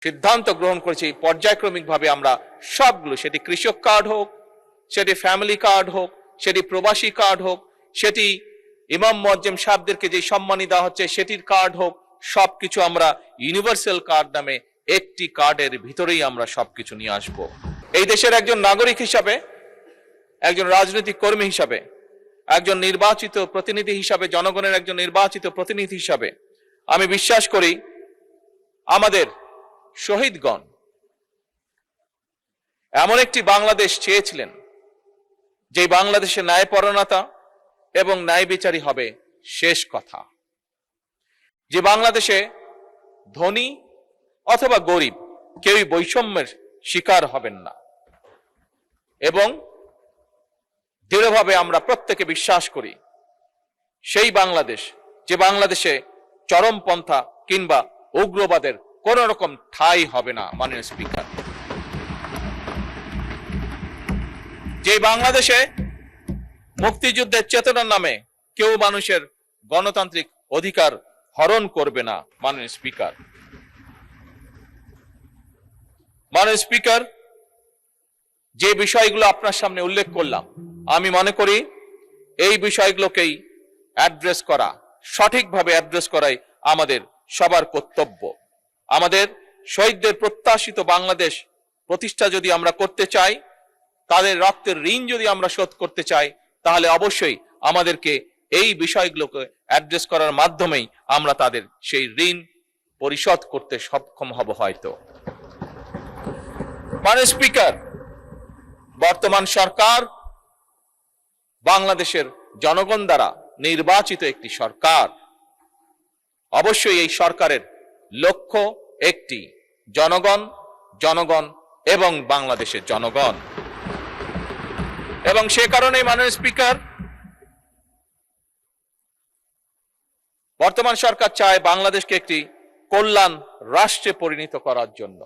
সিদ্ধান্ত গ্রহণ করেছি পর্যায়ক্রমিকভাবে আমরা সবগুলো, সেটি কৃষক কার্ড হোক, সেটি ফ্যামিলি কার্ড হোক, সেটি প্রবাসী কার্ড হোক, সেটি ইমাম মুয়াজ্জিম সাহেবদেরকে যে সম্মানী দেওয়া হচ্ছে সেটির কার্ড হোক, সবকিছু আমরা ইউনিভার্সাল কার্ড নামে একটি কার্ডের ভিতরেই আমরা সবকিছু নিয়ে আসব। এই দেশের একজন নাগরিক হিসাবে, একজন রাজনৈতিক কর্মী হিসাবে, একজন নির্বাচিত প্রতিনিধি হিসাবে, জনগণের একজন নির্বাচিত প্রতিনিধি হিসাবে আমি বিশ্বাস করি আমাদের শহীদগণ এমন একটি বাংলাদেশ চেয়েছিলেন যে বাংলাদেশে ন্যায়পরায়ণতা এবং ন্যায় বিচারই হবে শেষ কথা, যে বাংলাদেশে ধনী অথবা গরিব কেউই বৈষম্যের শিকার হবেন না। এবং দৃঢ়ভাবে আমরা প্রত্যেকে বিশ্বাস করি সেই বাংলাদেশ, যে বাংলাদেশে চরমপন্থা কিংবা উগ্রবাদের কোন রকম ঠাঁই হবে না। মাননীয় স্পিকার, যে বাংলাদেশে মুক্তিযুদ্ধের চেতনার নামে কেউ মানুষের গণতান্ত্রিক অধিকার হরণ করবে না। মাননীয় স্পিকার, মাননীয় স্পিকার, যে বিষয়গুলো আপনার সামনে উল্লেখ করলাম, আমি মনে করি এই বিষয়গুলোকেই অ্যাড্রেস করা, সঠিকভাবে অ্যাড্রেস করাই আমাদের সবার কর্তব্য। আমাদের শহীদদের প্রত্যাশিত বাংলাদেশ প্রতিষ্ঠা যদি আমরা করতে চাই, তাদের রক্তের ঋণ যদি আমরা শোধ করতে চাই, তাহলে অবশ্যই আমাদেরকে এই বিষয়গুলোকে অ্যাড্রেস করার মাধ্যমেই আমরা তাদের সেই ঋণ পরিশোধ করতে সক্ষম হব হয়তো। মাননীয় স্পিকার, বর্তমান সরকার বাংলাদেশের জনগণ দ্বারা নির্বাচিত একটি সরকার। অবশ্যই এই সরকারের লক্ষ্য একটি, জনগণ, জনগণ এবং বাংলাদেশের জনগণ। এবং সে কারণেই মাননীয় স্পিকার, বর্তমান সরকার চায় বাংলাদেশকে একটি কল্যাণ রাষ্ট্রে পরিণত করার জন্য,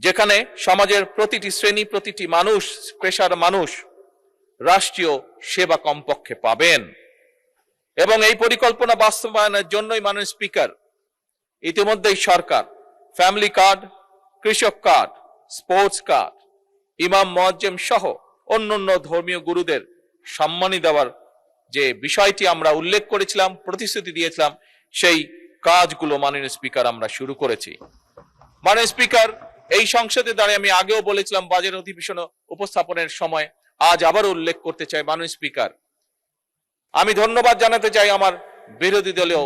যেখানে সমাজের প্রতিটি শ্রেণী, প্রতিটি মানুষ, পেশার মানুষ রাষ্ট্রীয় সেবা কমপক্ষে পাবেন। এবং এই পরিকল্পনা বাস্তবায়নের জন্যই মাননীয় স্পিকার, ইতিমধ্যেই সরকার ফ্যামিলি কার্ড, কৃষক কার্ড, স্পোর্টস কার্ড, ইমাম মুয়াজ্জিম সহ অন্যান্য ধর্মীয় গুরুদের সম্মানী দেওয়ার যে বিষয়টি আমরা উল্লেখ করেছিলাম, প্রতিশ্রুতি দিয়েছিলাম, সেই কাজগুলো মাননীয় স্পিকার আমরা শুরু করেছি। মাননীয় স্পিকার, এই সংসদে দাঁড়িয়ে আমি আগেও বলেছিলাম বাজেট অধিবেশন উপস্থাপনের সময়, আজ আবার উল্লেখ করতে চাই মাননীয় স্পিকার, আমি ধন্যবাদ জানাতে চাই আমার বিরোধী দলীয়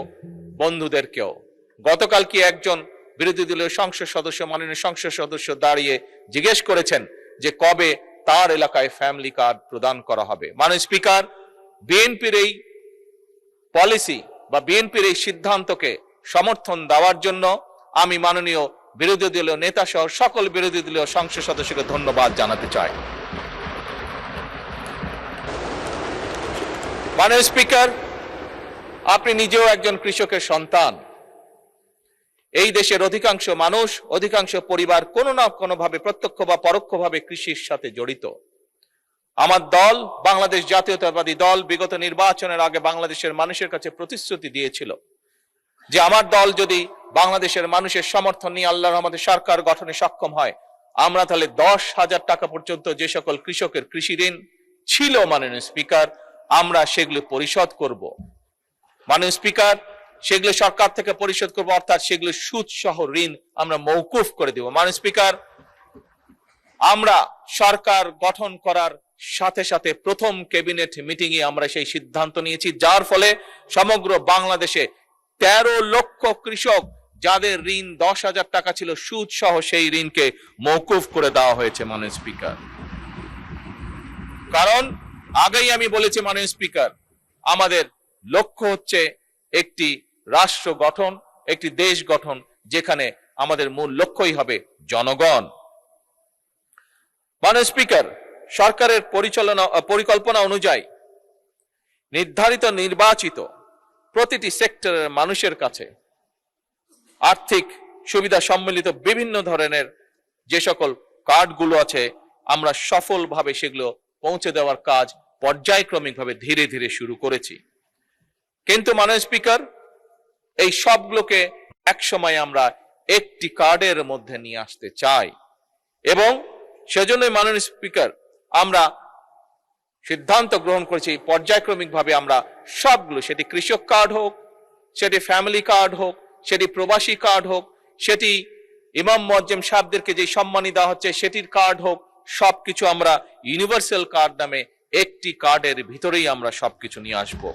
বন্ধুদেরকেও। গতকাল কি একজন বিরোধী দলীয় সংসদ সদস্য, মাননীয় সংসদ সদস্য দাঁড়িয়ে জিজ্ঞেস করেছেন যে কবে তার এলাকায় ফ্যামিলি কার্ড প্রদান করা হবে। মাননীয় স্পিকার, বিএনপির এই পলিসি বা বিএনপির এই সিদ্ধান্তকে সমর্থন দেওয়ার জন্য আমি মাননীয় বিরোধী দলীয় নেতা সহ সকল বিরোধী দলীয় সংসদ সদস্যকে ধন্যবাদ জানাতে চাই। মাননীয় স্পিকার, আপনি নিজেও একজন কৃষকের সন্তান। এই দেশের অধিকাংশ মানুষ, অধিকাংশ পরিবার কোনো না কোনো ভাবে প্রত্যক্ষ বা পরোক্ষভাবে কৃষির সাথে জড়িত। আমার দল, বাংলাদেশ জাতীয়তাবাদী দল, বিগত নির্বাচনের আগে বাংলাদেশের মানুষের কাছে প্রতিশ্রুতি দিয়েছিল যে আমার দল যদি বাংলাদেশের মানুষের সমর্থন নিয়ে আল্লাহর রহমতে সরকার গঠনে সক্ষম হয়, আমরা তাহলে 10,000 টাকা পর্যন্ত যে সকল কৃষকের কৃষি ঋণ ছিল মাননীয় স্পিকার, আমরা সেগুলো পরিশোধ করব। মাননীয় স্পিকার, সেগুলো সরকার থেকে পরিশোধ করবো, অর্থাৎ সেগুলো সুদ সহ ঋণ আমরা মওকুফ করে দেব। মাননীয় স্পিকার, আমরা সরকার গঠন করার সাথে সাথে প্রথম ক্যাবিনেট মিটিং এ আমরা সেই সিদ্ধান্ত নিয়েছি, যার ফলে সমগ্র বাংলাদেশে 13 লক্ষ কৃষক যাদের ঋণ 10,000 টাকা ছিল সুদ সহ সেই ঋণকে মওকুফ করে দেওয়া হয়েছে। মাননীয় স্পিকার, কারণ আগেই আমি বলেছি মাননীয় স্পিকার, আমাদের লক্ষ্য হচ্ছে একটি রাষ্ট্র গঠন, একটি দেশ গঠন, যেখানে আমাদের মূল লক্ষ্যই হবে জনগণ। মাননীয় স্পিকার, সরকারের পরিকল্পনা অনুযায়ী নির্ধারিত নির্বাচিত প্রতিটি সেক্টরের মানুষের কাছে আর্থিক সুবিধা সম্মিলিত বিভিন্ন ধরনের যে সকল কার্ডগুলো আছে, আমরা সফলভাবে সেগুলো পৌঁছে দেওয়ার কাজ পর্যায়ক্রমিকভাবে ধীরে ধীরে শুরু করেছি। কিন্তু মাননীয় স্পিকার, এই সবগুলোকে একসময় আমরা একটি কার্ডের মধ্যে নিয়ে আসতে চাই। এবং সেজন্যই মাননীয় স্পিকার আমরা সিদ্ধান্ত গ্রহণ করেছি পর্যায়ক্রমিকভাবে আমরা সবগুলো, সেটি কৃষক কার্ড হোক, সেটি ফ্যামিলি কার্ড হোক, সেটি প্রবাসী কার্ড হোক, সেটি ইমাম মুয়াজ্জিম সাহেবদেরকে যে সম্মানী দেওয়া হচ্ছে সেটির কার্ড হোক, সবকিছু আমরা ইউনিভার্সাল কার্ড নামে একটি কার্ডের ভিতরেই আমরা সবকিছু নিয়ে আসবো।